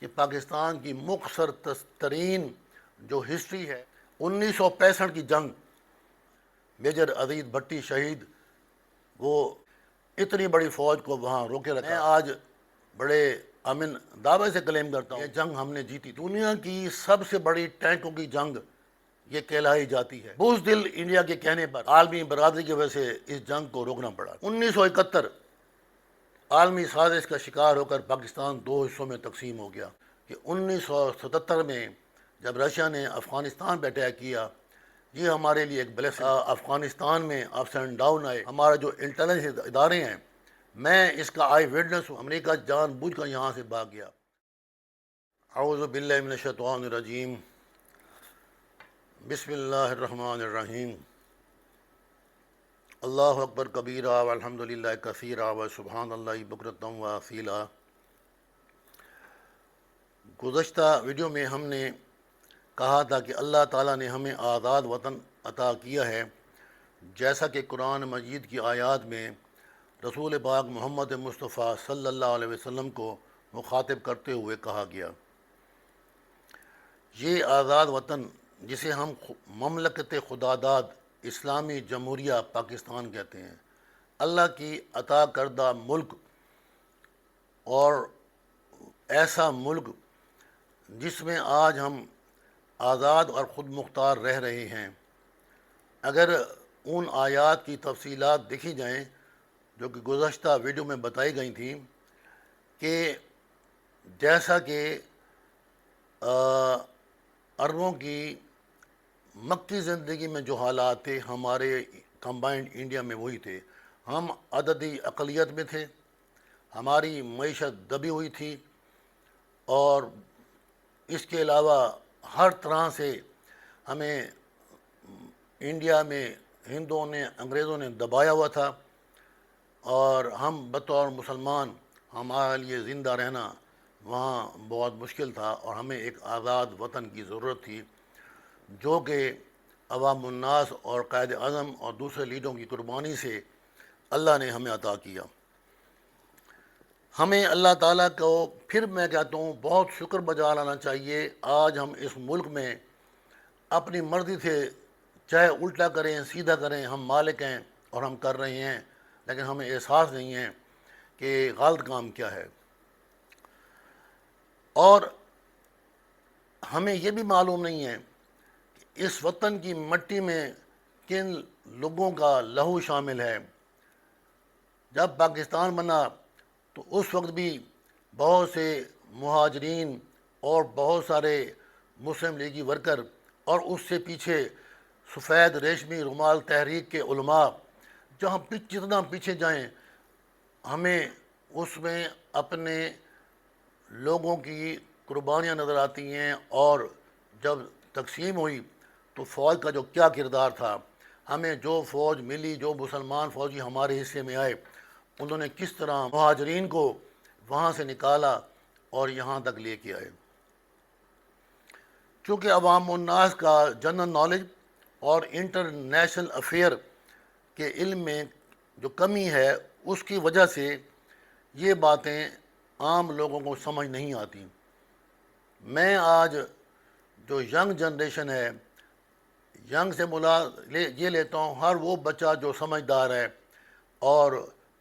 کہ پاکستان کی مختصر ترین جو ہسٹری ہے 1965 کی جنگ، میجر عزیز بھٹی شہید، وہ اتنی بڑی فوج کو وہاں روکے رکھا۔ میں آج بڑے امن دعوے سے کلیم کرتا ہوں یہ جنگ ہم نے جیتی۔ دنیا کی سب سے بڑی ٹینکوں کی جنگ یہ کہلائی جاتی ہے۔ بزدل انڈیا کے کہنے پر عالمی برادری کی وجہ سے اس جنگ کو روکنا پڑا۔ 1971 عالمی سازش کا شکار ہو کر پاکستان دو حصوں میں تقسیم ہو گیا کہ 1977 میں جب رشیا نے افغانستان پہ اٹیک کیا، یہ ہمارے لیے ایک بلیسنگ۔ افغانستان میں اپس اینڈ ڈاؤن آئے، ہمارا جو انٹیلیجنس ادارے ہیں، میں اس کا آئی وٹنس ہوں، امریکہ جان بوجھ کر یہاں سے بھاگ گیا۔ اعوذ باللہ من الشیطان الرجیم، بسم اللہ الرحمن الرحیم، اللہ اکبر کبیرہ والحمد للہ کثیرہ وسبحان اللہ بکرۃ واصیلا۔ گزشتہ ویڈیو میں ہم نے کہا تھا کہ اللہ تعالیٰ نے ہمیں آزاد وطن عطا کیا ہے، جیسا کہ قرآن مجید کی آیات میں رسول پاک محمد مصطفیٰ صلی اللہ علیہ وسلم کو مخاطب کرتے ہوئے کہا گیا۔ یہ آزاد وطن جسے ہم مملکت خداداد اسلامی جمہوریہ پاکستان کہتے ہیں، اللہ کی عطا کردہ ملک، اور ایسا ملک جس میں آج ہم آزاد اور خود مختار رہ رہے ہیں۔ اگر ان آیات کی تفصیلات دیکھی جائیں جو کہ گزشتہ ویڈیو میں بتائی گئی تھیں، کہ جیسا کہ عربوں کی مکی زندگی میں جو حالات تھے، ہمارے کمبائنڈ انڈیا میں وہی تھے۔ ہم عددی اقلیت میں تھے، ہماری معیشت دبی ہوئی تھی، اور اس کے علاوہ ہر طرح سے ہمیں انڈیا میں ہندوؤں نے، انگریزوں نے دبایا ہوا تھا، اور ہم بطور مسلمان ہمارے لیے زندہ رہنا وہاں بہت مشکل تھا، اور ہمیں ایک آزاد وطن کی ضرورت تھی، جو کہ عوام الناس اور قائد اعظم اور دوسرے لیڈروں کی قربانی سے اللہ نے ہمیں عطا کیا۔ ہمیں اللہ تعالیٰ کو پھر میں کہتا ہوں بہت شکر بجا لانا چاہیے۔ آج ہم اس ملک میں اپنی مرضی سے چاہے الٹا کریں سیدھا کریں، ہم مالک ہیں اور ہم کر رہے ہیں، لیکن ہمیں احساس نہیں ہے کہ غلط کام کیا ہے۔ اور ہمیں یہ بھی معلوم نہیں ہے کہ اس وطن کی مٹی میں کن لوگوں کا لہو شامل ہے۔ جب پاکستان بنا تو اس وقت بھی بہت سے مہاجرین اور بہت سارے مسلم لیگی ورکر، اور اس سے پیچھے سفید ریشمی رومال تحریک کے علماء، جہاں جتنا پیچھے جائیں ہمیں اس میں اپنے لوگوں کی قربانیاں نظر آتی ہیں۔ اور جب تقسیم ہوئی تو فوج کا جو کیا کردار تھا، ہمیں جو فوج ملی، جو مسلمان فوجی ہمارے حصے میں آئے، انہوں نے کس طرح مہاجرین کو وہاں سے نکالا اور یہاں تک لے کے آئے۔ چونکہ عوام الناس کا جنرل نالج اور انٹرنیشنل افیئر کے علم میں جو کمی ہے، اس کی وجہ سے یہ باتیں عام لوگوں کو سمجھ نہیں آتی۔ میں آج جو ینگ جنریشن ہے، ینگ سے یہ لیتا ہوں ہر وہ بچہ جو سمجھدار ہے اور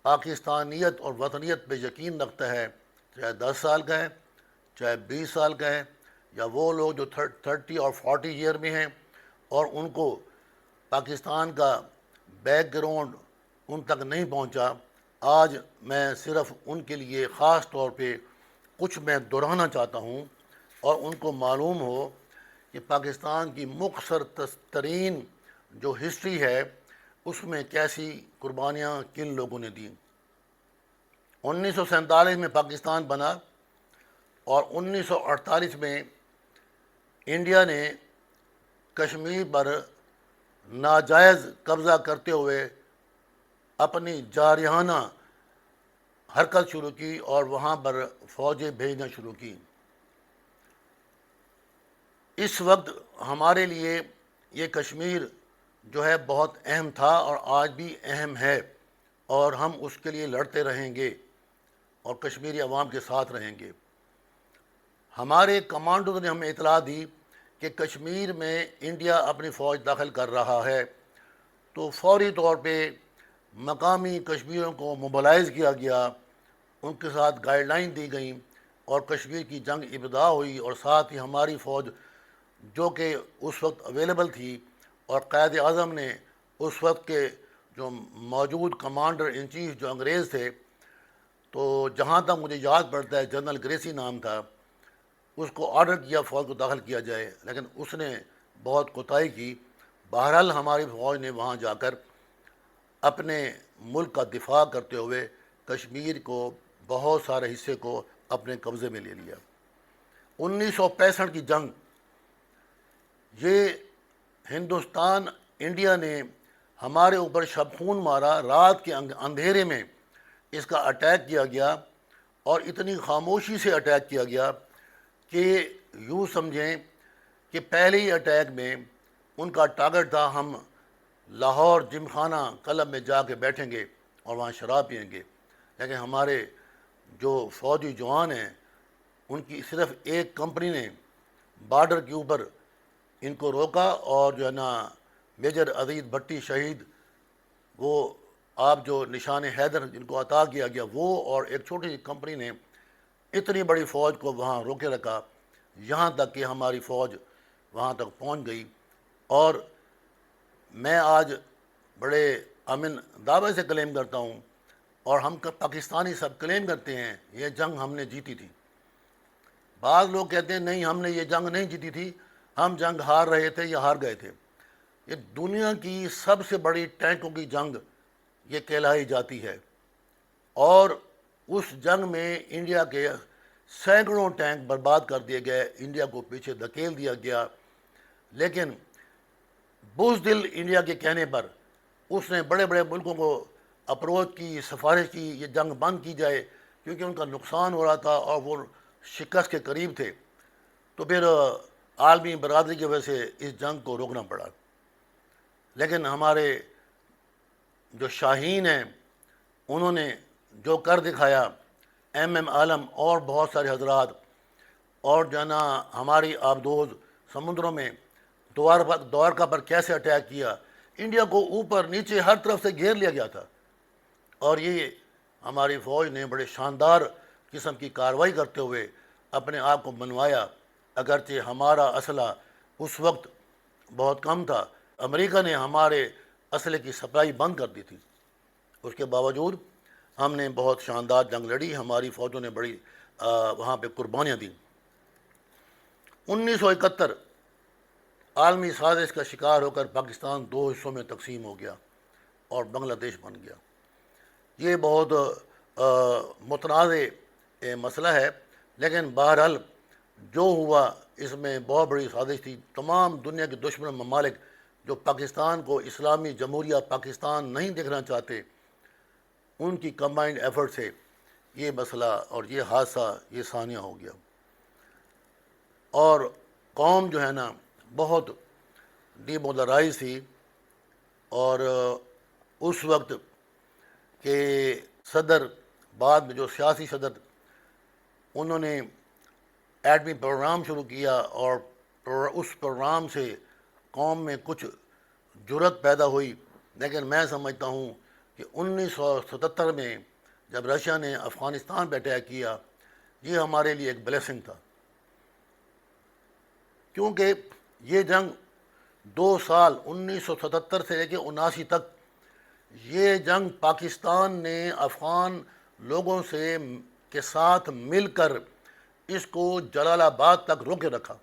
پاکستانیت اور وطنیت پہ یقین رکھتا ہے، چاہے 10 سال کا ہے، چاہے 20 سال کا ہے، یا وہ لوگ جو 30 اور 40 ایئر میں ہیں، اور ان کو پاکستان کا بیک گراؤنڈ ان تک نہیں پہنچا۔ آج میں صرف ان کے لیے خاص طور پہ کچھ میں دہرانا چاہتا ہوں، اور ان کو معلوم ہو کہ پاکستان کی مختصر ترین جو ہسٹری ہے، اس میں کیسی قربانیاں کن لوگوں نے دیں۔ 1947 میں پاکستان بنا، اور 1948 میں انڈیا نے کشمیر پر ناجائز قبضہ کرتے ہوئے اپنی جارحانہ حرکت شروع کی اور وہاں پر فوجیں بھیجنا شروع کی۔ اس وقت ہمارے لیے یہ کشمیر جو ہے بہت اہم تھا، اور آج بھی اہم ہے، اور ہم اس کے لیے لڑتے رہیں گے اور کشمیری عوام کے ساتھ رہیں گے۔ ہمارے کمانڈو نے ہمیں اطلاع دی کہ کشمیر میں انڈیا اپنی فوج داخل کر رہا ہے، تو فوری طور پہ مقامی کشمیریوں کو موبلائز کیا گیا، ان کے ساتھ گائیڈ لائن دی گئیں اور کشمیر کی جنگ ابتدا ہوئی، اور ساتھ ہی ہماری فوج جو کہ اس وقت اویلیبل تھی، اور قائد اعظم نے اس وقت کے جو موجود کمانڈر ان چیف جو انگریز تھے، تو جہاں تک مجھے یاد پڑتا ہے جنرل گریسی نام تھا، اس کو آرڈر کیا فوج کو داخل کیا جائے، لیکن اس نے بہت کوتاہی کی۔ بہرحال ہماری فوج نے وہاں جا کر اپنے ملک کا دفاع کرتے ہوئے کشمیر کو بہت سارے حصے کو اپنے قبضے میں لے لیا۔ 1965 کی جنگ، یہ ہندوستان انڈیا نے ہمارے اوپر شب خون مارا، رات کے اندھیرے میں اس کا اٹیک کیا گیا، اور اتنی خاموشی سے اٹیک کیا گیا کہ یوں سمجھیں کہ پہلے ہی اٹیک میں ان کا ٹارگٹ تھا ہم لاہور جم خانہ کلب میں جا کے بیٹھیں گے اور وہاں شراب پئیں گے، لیکن ہمارے جو فوجی جوان ہیں ان کی صرف ایک کمپنی نے بارڈر کے اوپر ان کو روکا، اور جو ہے نا میجر عزیز بھٹی شہید، وہ آپ جو نشان حیدر جن کو عطا کیا گیا، وہ اور ایک چھوٹی سی کمپنی نے اتنی بڑی فوج کو وہاں روکے رکھا، یہاں تک کہ ہماری فوج وہاں تک پہنچ گئی۔ اور میں آج بڑے امن دعوے سے کلیم کرتا ہوں، اور ہم پاکستانی سب کلیم کرتے ہیں، یہ جنگ ہم نے جیتی تھی۔ بعض لوگ کہتے ہیں نہیں ہم نے یہ جنگ نہیں جیتی تھی، ہم جنگ ہار رہے تھے یا ہار گئے تھے۔ یہ دنیا کی سب سے بڑی ٹینکوں کی جنگ یہ کہلائی جاتی ہے، اور اس جنگ میں انڈیا کے سینکڑوں ٹینک برباد کر دیے گئے، انڈیا کو پیچھے دھکیل دیا گیا، لیکن بزدل انڈیا کے کہنے پر اس نے بڑے بڑے ملکوں کو اپروچ کی، سفارش کی یہ جنگ بند کی جائے، کیونکہ ان کا نقصان ہو رہا تھا اور وہ شکست کے قریب تھے۔ تو پھر عالمی برادری کی وجہ سے اس جنگ کو روکنا پڑا، لیکن ہمارے جو شاہین ہیں انہوں نے جو کر دکھایا، ایم عالم اور بہت سارے حضرات، اور جو ہے نا ہماری آبدوز سمندروں میں دوارکا پر کیسے اٹیک کیا، انڈیا کو اوپر نیچے ہر طرف سے گھیر لیا گیا تھا، اور یہ ہماری فوج نے بڑے شاندار قسم کی کارروائی کرتے ہوئے اپنے آپ کو منوایا۔ اگرچہ ہمارا اسلحہ اس وقت بہت کم تھا، امریکہ نے ہمارے اسلحے کی سپلائی بند کر دی تھی، اس کے باوجود ہم نے بہت شاندار جنگ لڑی، ہماری فوجوں نے بڑی وہاں پہ قربانیاں دیں۔ 1971 عالمی سازش کا شکار ہو کر پاکستان دو حصوں میں تقسیم ہو گیا اور بنگلہ دیش بن گیا۔ یہ بہت متنازع مسئلہ ہے، لیکن بہرحال جو ہوا اس میں بہت بڑی سازش تھی۔ تمام دنیا کے دشمن ممالک جو پاکستان کو اسلامی جمہوریہ پاکستان نہیں دیکھنا چاہتے، ان کی کمبائنڈ ایفرٹ سے یہ مسئلہ اور یہ حادثہ یہ ثانیہ ہو گیا، اور قوم جو ہے نا بہت ڈیمورلائز تھی۔ اور اس وقت کے صدر، بعد میں جو سیاسی صدر، انہوں نے ایٹمی پروگرام شروع کیا، اور اس پروگرام سے قوم میں کچھ جرت پیدا ہوئی، لیکن میں سمجھتا ہوں کہ 1977 میں جب رشیا نے افغانستان پہ اٹیک کیا، یہ ہمارے لیے ایک بلیسنگ تھا، کیونکہ یہ جنگ 2 سال 1977 سے لے کے 79 تک، یہ جنگ پاکستان نے افغان لوگوں سے کے ساتھ مل کر اس کو جلال آباد تک روکے رکھا۔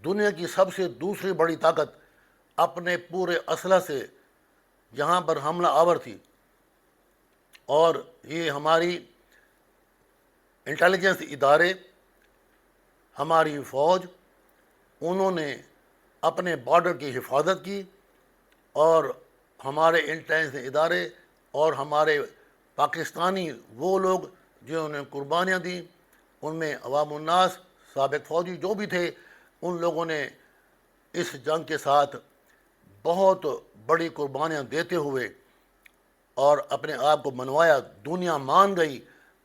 دنیا کی سب سے دوسری بڑی طاقت اپنے پورے اسلحہ سے یہاں پر حملہ آور تھی، اور یہ ہماری انٹیلیجنس ادارے، ہماری فوج، انہوں نے اپنے بارڈر کی حفاظت کی، اور ہمارے انٹیلیجنس ادارے اور ہمارے پاکستانی وہ لوگ جنہوں نے قربانیاں دیں، ان میں عوام الناس، سابق فوجی جو بھی تھے، ان لوگوں نے اس جنگ کے ساتھ بہت بڑی قربانیاں دیتے ہوئے اور اپنے آپ کو منوایا۔ دنیا مان گئی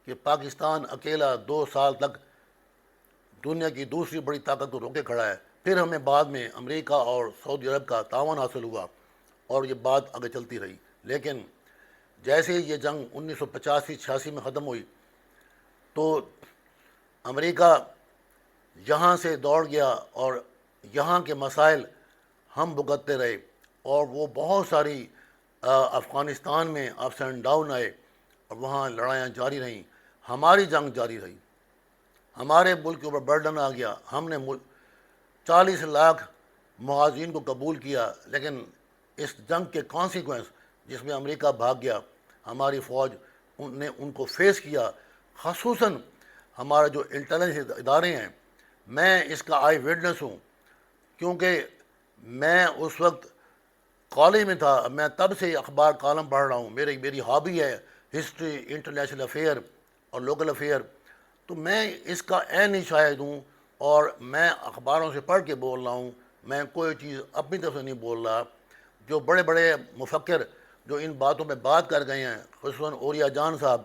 کہ پاکستان اکیلا 2 سال تک دنیا کی دوسری بڑی طاقت کو روکے کھڑا ہے. پھر ہمیں بعد میں امریکہ اور سعودی عرب کا تعاون حاصل ہوا اور یہ بات آگے چلتی رہی. لیکن جیسے یہ جنگ 1985-86 میں ختم ہوئی تو امریکہ یہاں سے دوڑ گیا اور یہاں کے مسائل ہم بھگتتے رہے اور وہ بہت ساری افغانستان میں اپس اینڈ ڈاؤن آئے اور وہاں لڑائیاں جاری رہیں. ہماری جنگ جاری رہی, ہمارے ملک کے اوپر برڈن آ گیا, ہم نے 40 لاکھ مہاجرین کو قبول کیا. لیکن اس جنگ کے کانسیکوینس جس میں امریکہ بھاگ گیا, ہماری فوج نے ان کو فیس کیا. خصوصاً ہمارے جو انٹیلیجنس ادارے ہیں, میں اس کا آئی وٹنس ہوں کیونکہ میں اس وقت کالج میں تھا. میں تب سے اخبار کالم پڑھ رہا ہوں, میری ہابی ہے ہسٹری, انٹرنیشنل افیئر اور لوکل افیئر. تو میں اس کا عین ہی شاہد ہوں اور میں اخباروں سے پڑھ کے بول رہا ہوں. میں کوئی چیز اپنی طرف سے نہیں بول رہا. جو بڑے بڑے مفکر جو ان باتوں پہ بات کر گئے ہیں, خصوصاً اوریا جان صاحب,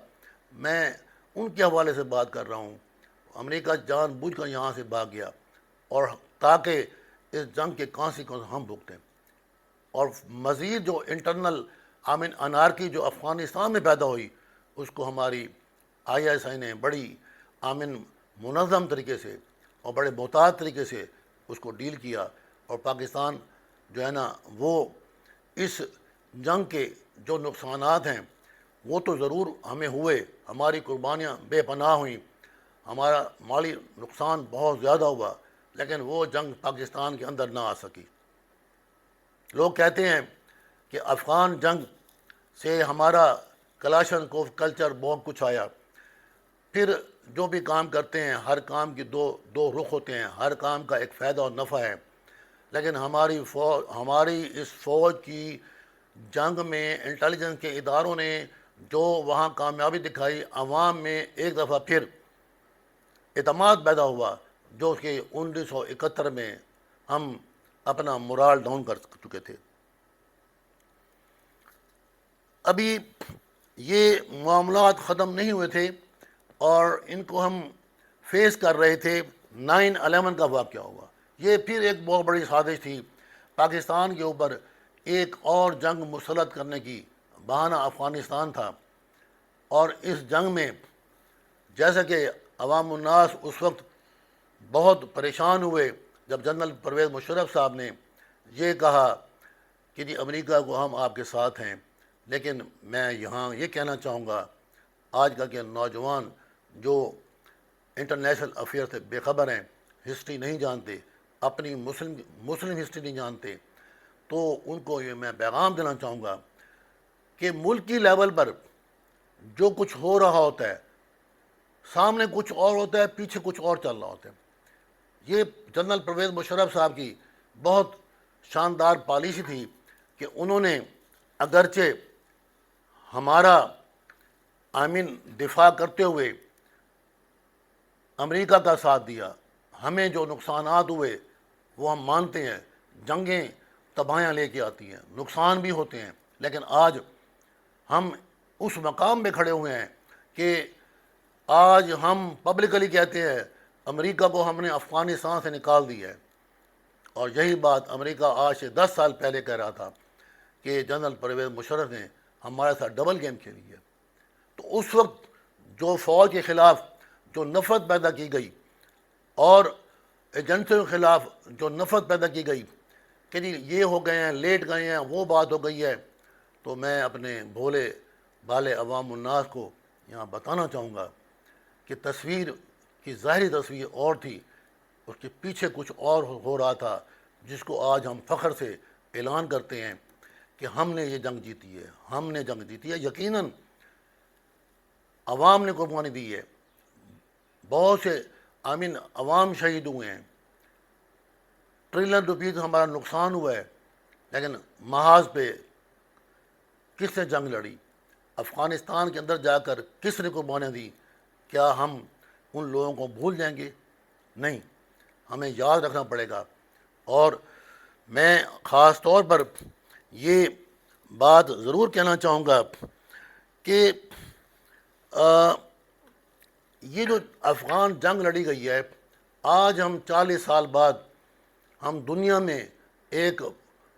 میں ان کے حوالے سے بات کر رہا ہوں. امریکہ جان بوجھ کر یہاں سے بھاگ گیا اور تاکہ اس جنگ کے کانسیکوینس ہم بھگتیں. اور مزید جو انٹرنل انارکی جو افغانستان میں پیدا ہوئی, اس کو ہماری ISI نے بڑی منظم طریقے سے اور بڑے محتاط طریقے سے اس کو ڈیل کیا. اور پاکستان جو ہے نا, وہ اس جنگ کے جو نقصانات ہیں وہ تو ضرور ہمیں ہوئے, ہماری قربانیاں بے پناہ ہوئیں, ہمارا مالی نقصان بہت زیادہ ہوا, لیکن وہ جنگ پاکستان کے اندر نہ آ سکی. لوگ کہتے ہیں کہ افغان جنگ سے ہمارا کلاشن کوف کلچر بہت کچھ آیا. پھر جو بھی کام کرتے ہیں, ہر کام کی دو رخ ہوتے ہیں, ہر کام کا ایک فائدہ اور نفع ہے. لیکن ہماری اس فوج کی جنگ میں انٹیلیجنس کے اداروں نے جو وہاں کامیابی دکھائی, عوام میں ایک دفعہ پھر اعتماد پیدا ہوا, جو کہ 1971 میں ہم اپنا مورال ڈاؤن کر چکے تھے. ابھی یہ معاملات ختم نہیں ہوئے تھے اور ان کو ہم فیس کر رہے تھے. 9/11 کا واقعہ ہوا, یہ پھر ایک بہت بڑی سازش تھی پاکستان کے اوپر. ایک اور جنگ مسلط کرنے کی بہانہ افغانستان تھا. اور اس جنگ میں جیسا کہ عوام الناس اس وقت بہت پریشان ہوئے جب جنرل پرویز مشرف صاحب نے یہ کہا کہ جی امریکہ کو ہم آپ کے ساتھ ہیں. لیکن میں یہاں یہ کہنا چاہوں گا, آج کل کے نوجوان جو انٹرنیشنل افیئر سے بے خبر ہیں, ہسٹری نہیں جانتے, اپنی مسلم ہسٹری نہیں جانتے, تو ان کو یہ میں پیغام دینا چاہوں گا کہ ملکی لیول پر جو کچھ ہو رہا ہوتا ہے, سامنے کچھ اور ہوتا ہے, پیچھے کچھ اور چل رہا ہوتا ہے. یہ جنرل پرویز مشرف صاحب کی بہت شاندار پالیسی تھی کہ انہوں نے اگرچہ ہمارا دفاع کرتے ہوئے امریکہ کا ساتھ دیا. ہمیں جو نقصانات ہوئے وہ ہم مانتے ہیں, جنگیں تباہیاں لے کے آتی ہیں, نقصان بھی ہوتے ہیں. لیکن آج ہم اس مقام پہ کھڑے ہوئے ہیں کہ آج ہم پبلکلی کہتے ہیں امریکہ کو ہم نے افغانستان سے نکال دیا ہے. اور یہی بات امریکہ آج سے 10 سال پہلے کہہ رہا تھا کہ جنرل پرویز مشرف نے ہمارے ساتھ ڈبل گیم کھیلی ہے. تو اس وقت جو فوج کے خلاف جو نفرت پیدا کی گئی اور ایجنٹوں کے خلاف جو نفرت پیدا کی گئی کہ جی یہ ہو گئے ہیں, لیٹ گئے ہیں, وہ بات ہو گئی ہے, تو میں اپنے بھولے بھالے عوام الناس کو یہاں بتانا چاہوں گا کہ تصویر کی ظاہری تصویر اور تھی, اس کے پیچھے کچھ اور ہو رہا تھا, جس کو آج ہم فخر سے اعلان کرتے ہیں کہ ہم نے یہ جنگ جیتی ہے, ہم نے جنگ جیتی ہے. یقیناً عوام نے قربانی دی ہے, بہت سے عوام شہید ہوئے ہیں, ٹریلین روپیز ہمارا نقصان ہوا ہے, لیکن محاذ پہ کس نے جنگ لڑی, افغانستان کے اندر جا کر کس نے قربانیاں دی, کیا ہم ان لوگوں کو بھول جائیں گے؟ نہیں, ہمیں یاد رکھنا پڑے گا. اور میں خاص طور پر یہ بات ضرور کہنا چاہوں گا کہ یہ جو افغان جنگ لڑی گئی ہے آج ہم 40 سال بعد ہم دنیا میں ایک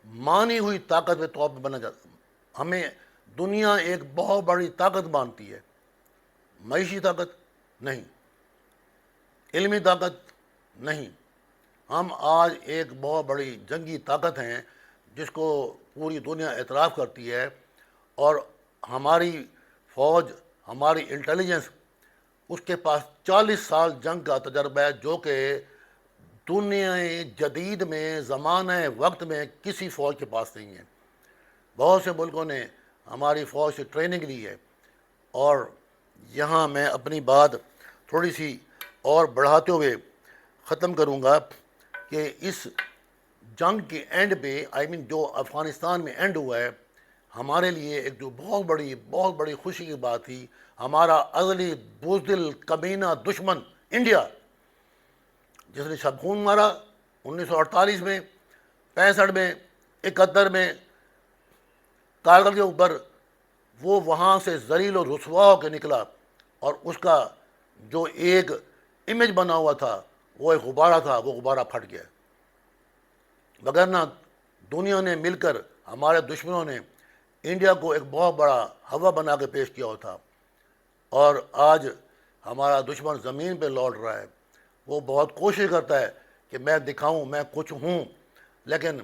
مانی ہوئی طاقت کے طور پہ بنا جاتا، ہمیں دنیا ایک بہت بڑی طاقت مانتی ہے، معیشی طاقت نہیں، علمی طاقت نہیں، ہم آج ایک بہت بڑی جنگی طاقت ہیں جس کو پوری دنیا اعتراف کرتی ہے، اور ہماری فوج، ہماری انٹیلیجنس، اس کے پاس 40 سال جنگ کا تجربہ ہے، جو کہ دنیا جدید میں زمانہ وقت میں کسی فوج کے پاس نہیں ہے۔ بہت سے ملکوں نے ہماری فوج سے ٹریننگ لی ہے، اور یہاں میں اپنی بات تھوڑی سی اور بڑھاتے ہوئے ختم کروں گا کہ اس جنگ کے اینڈ پہ، جو افغانستان میں اینڈ ہوا ہے، ہمارے لیے ایک جو بہت بڑی خوشی کی بات تھی، ہمارا ازلی بزدل کمینہ دشمن انڈیا، جس نے شب خون مارا 1948 میں، 65 میں، 71 میں کارگل کے اوپر، وہ وہاں سے ذلیل و رسوا ہو کے نکلا، اور اس کا جو ایک امیج بنا ہوا تھا، وہ ایک غبارہ تھا، وہ غبارہ پھٹ گیا، وگرنہ دنیا نے مل کر، ہمارے دشمنوں نے انڈیا کو ایک بہت بڑا ہوا بنا کے پیش کیا ہوا تھا، اور آج ہمارا دشمن زمین پہ لوٹ رہا ہے، وہ بہت کوشش کرتا ہے کہ میں دکھاؤں میں کچھ ہوں، لیکن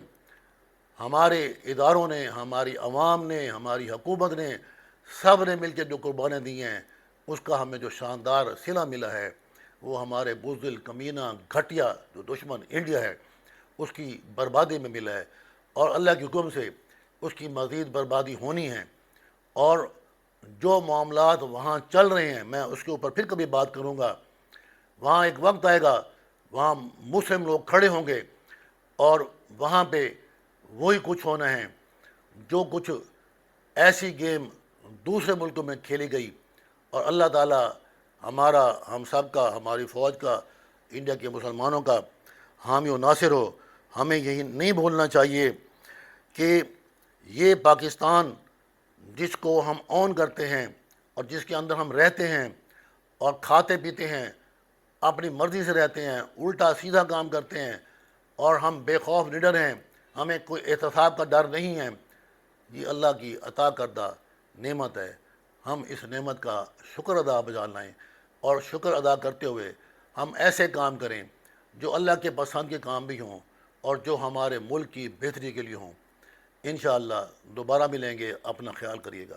ہمارے اداروں نے، ہماری عوام نے، ہماری حکومت نے، سب نے مل کے جو قربانیاں دی ہیں، اس کا ہمیں جو شاندار صلہ ملا ہے، وہ ہمارے بزدل کمینہ گھٹیا جو دشمن انڈیا ہے، اس کی بربادی میں ملا ہے، اور اللہ کے حکم سے اس کی مزید بربادی ہونی ہے۔ اور جو معاملات وہاں چل رہے ہیں، میں اس کے اوپر پھر کبھی بات کروں گا، وہاں ایک وقت آئے گا، وہاں مسلم لوگ کھڑے ہوں گے، اور وہاں پہ وہی کچھ ہونا ہے جو کچھ ایسی گیم دوسرے ملکوں میں کھیلی گئی، اور اللہ تعالیٰ ہمارا، ہم سب کا، ہماری فوج کا، انڈیا کے مسلمانوں کا حامی و ناصر ہو۔ ہمیں یہی نہیں بھولنا چاہیے کہ یہ پاکستان جس کو ہم اون کرتے ہیں، اور جس کے اندر ہم رہتے ہیں، اور کھاتے پیتے ہیں، اپنی مرضی سے رہتے ہیں، الٹا سیدھا کام کرتے ہیں، اور ہم بے خوف نڈر ہیں، ہمیں کوئی احتساب کا ڈر نہیں ہے، یہ اللہ کی عطا کردہ نعمت ہے۔ ہم اس نعمت کا شکر ادا بجا لائیں، اور شکر ادا کرتے ہوئے ہم ایسے کام کریں جو اللہ کے پسند کے کام بھی ہوں، اور جو ہمارے ملک کی بہتری کے لیے ہوں۔ انشاءاللہ دوبارہ ملیں گے، اپنا خیال کریے گا۔